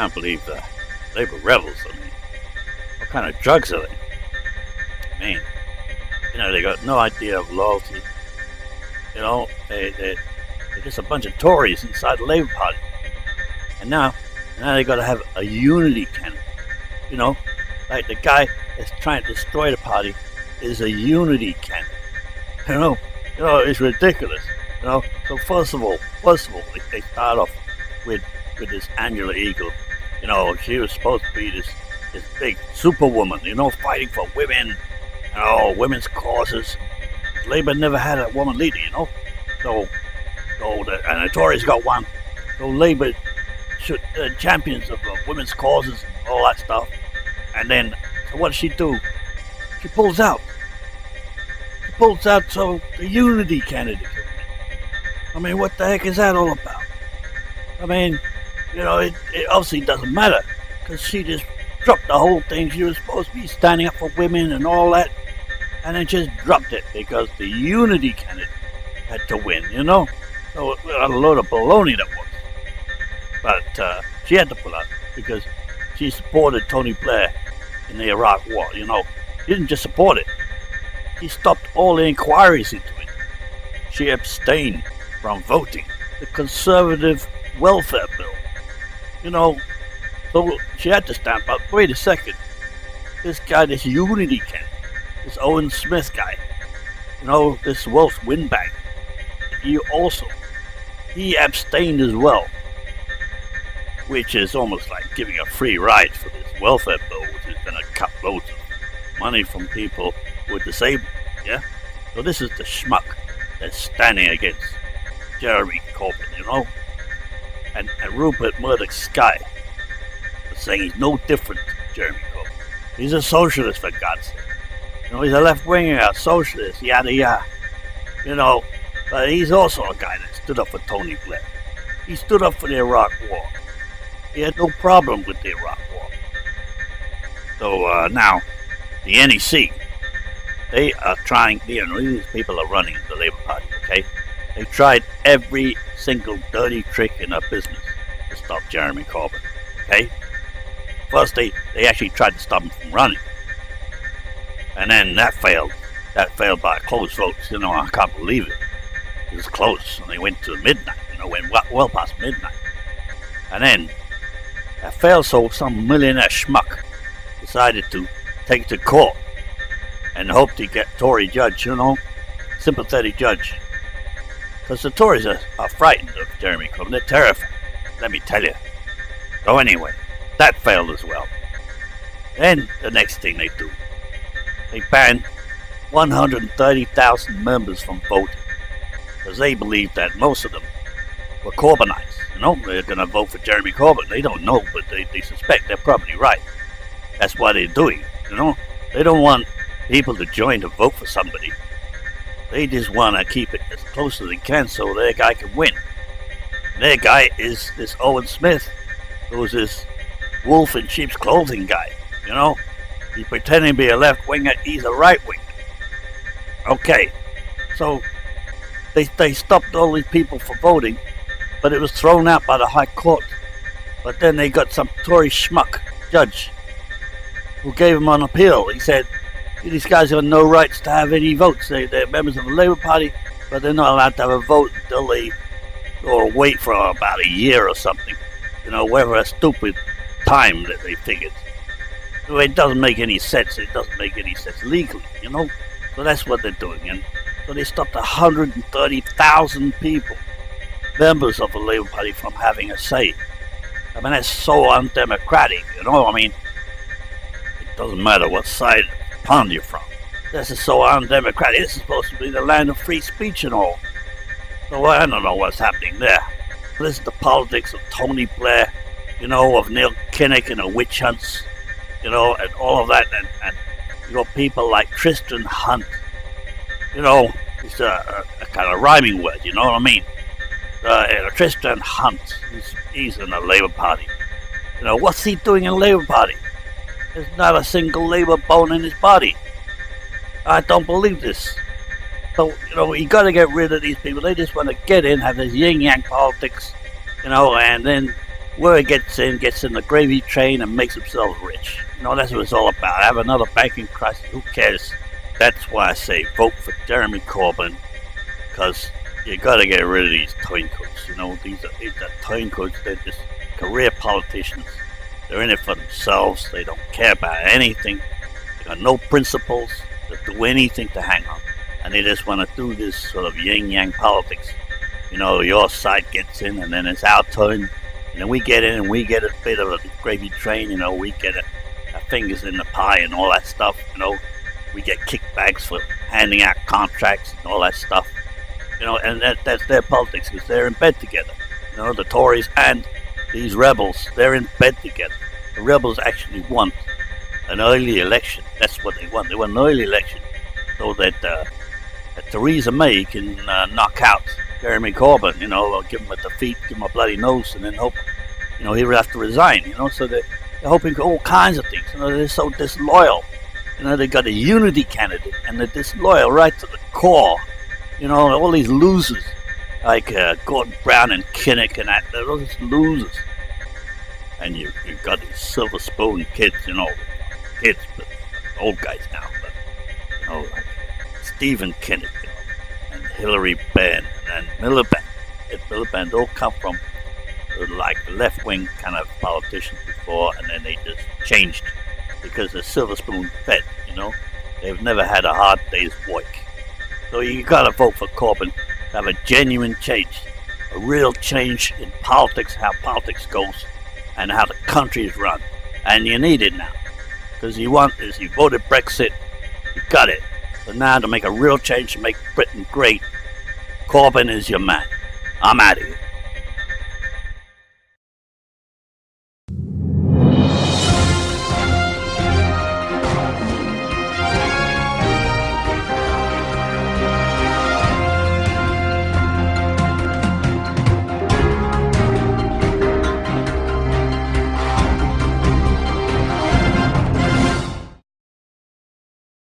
can't believe the Labour rebels. I mean, what kind of drugs are they? I mean, they got no idea of loyalty. They're just a bunch of Tories inside the Labour Party. And now they got to have a unity candidate. Like the guy that's trying to destroy the party is a unity candidate. It's ridiculous. So first of all, they start off with this Angela Eagle. She was supposed to be this big superwoman. Fighting for women, women's causes. Labour never had a woman leader. So the Tories got one. So Labour should champions of women's causes and all that stuff. And then, so what does she do? She pulls out. So the unity candidate can win. I mean, what the heck is that all about? I mean, it obviously doesn't matter, because she just dropped the whole thing. She was supposed to be standing up for women and all that, and then just dropped it because the unity candidate had to win, So a load of baloney that was. But she had to pull out because she supported Tony Blair in the Iraq War. She didn't just support it. She stopped all the inquiries into it. She abstained from voting the conservative welfare bill. So she had to stand up. Wait a second. This guy, this unity candidate, this Owen Smith guy, this Welsh windbag, he abstained as well, which is almost like giving a free ride for this welfare bill, which is going to cut loads of money from people who are disabled. Yeah. So this is the schmuck that's standing against Jeremy Corbyn, and Rupert Murdoch's guy was saying he's no different to Jeremy Corbyn. He's a socialist, for God's sake. He's a left-winger, a socialist, yada yada. But he's also a guy that stood up for Tony Blair. He stood up for the Iraq War. He had no problem with the Iraq War. So now, the NEC, they are trying, these people are running the Labour Party, okay? They tried every single dirty trick in their business to stop Jeremy Corbyn, okay? First, they actually tried to stop him from running. And then that failed. That failed by a close vote. I can't believe it. It was close, and they went to midnight, went well past midnight. And then, that failed, so some millionaire schmuck decided to take it to court and hope to get Tory judge, sympathetic judge. Because the Tories are frightened of Jeremy Corbyn. They're terrified, let me tell you. So anyway, that failed as well. Then, the next thing they do, they banned 130,000 members from voting, because they believe that most of them were Corbynized. They're going to vote for Jeremy Corbyn. They don't know, but they suspect they're probably right. That's why they're doing it. They don't want people to join to vote for somebody. They just want to keep it as close as they can so their guy can win. Their guy is this Owen Smith, who's this wolf in sheep's clothing guy. He's pretending to be a left winger. He's a right winger. Okay, so they stopped all these people from voting, but it was thrown out by the High Court. But then they got some Tory schmuck judge who gave them an appeal. He said, these guys have no rights to have any votes. They're members of the Labour Party, but they're not allowed to have a vote until or wait for about a year or something. Whatever a stupid time that they figured. So it doesn't make any sense. It doesn't make any sense legally, So that's what they're doing. And so they stopped 130,000 people, members of the Labour Party, from having a say. I mean, that's so undemocratic, it doesn't matter what side of the pond you're from. This is so undemocratic. This is supposed to be the land of free speech and all. So I don't know what's happening there. This is the politics of Tony Blair, of Neil Kinnock and the witch hunts, and all of that. And you got people like Tristran Hunt. It's a kind of rhyming word, you know what I mean? Tristran Hunt, he's in the Labour Party. What's he doing in the Labour Party? There's not a single Labour bone in his body. I don't believe this. So, you got to get rid of these people. They just want to get in, have this yin-yang politics, and then where he gets in the gravy train and makes himself rich. That's what it's all about. Have another banking crisis. Who cares? That's why I say vote for Jeremy Corbyn, because you got to get rid of these turncoats. These are turncoats. They're just career politicians. They're in it for themselves. They don't care about anything. They got no principles. They'll do anything to hang on. And they just want to do this sort of yin-yang politics. Your side gets in, and then it's our turn. And then we get in, and we get a bit of a gravy train. We get our fingers in the pie and all that stuff. We get kickbacks for handing out contracts and all that stuff. And that's their politics, because they're in bed together. The Tories and these rebels, they're in bed together. The rebels actually want an early election. That's what they want. They want an early election so that Theresa May can knock out Jeremy Corbyn, give him a defeat, give him a bloody nose, and then hope, he'll have to resign, so they're hoping for all kinds of things. They're so disloyal. They got a unity candidate, and they're disloyal right to the core. All these losers, like Gordon Brown and Kinnock and that, they're all these losers. And you've got these silver spoon kids, kids, but old guys now, but, like Stephen Kinnock, and Hilary Benn, and Milliband. Milliband all come from, like, left-wing kind of politicians before, and then they just changed because they're silver spoon fed, They've never had a hard day's work. So you gotta vote for Corbyn to have a genuine change, a real change in politics, how politics goes, and how the country is run. And you need it now, because you voted Brexit, you got it. But now to make a real change, to make Britain great, Corbyn is your man. I'm out of here.